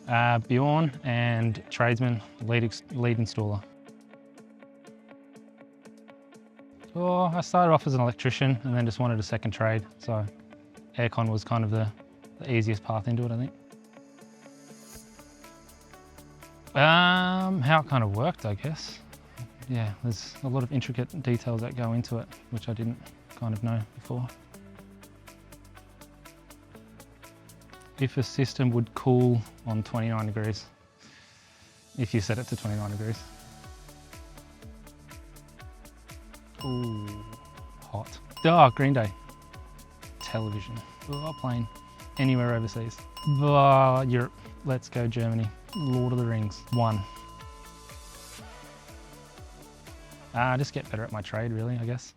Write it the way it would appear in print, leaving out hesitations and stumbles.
Björn and tradesman, lead installer. Oh, I started off as an electrician and then just wanted a second trade. So aircon was kind of the easiest path into it, I think. How it kind of worked, I guess. Yeah, there's a lot of intricate details that go into it, which I didn't kind of know before. If a system would cool on 29 degrees, if you set it to 29 degrees. Ooh, hot. Oh, Green Day. Television. Oh, plane. Anywhere overseas. Oh, Europe. Let's go Germany. Lord of the Rings. 1. Just get better at my trade, really, I guess.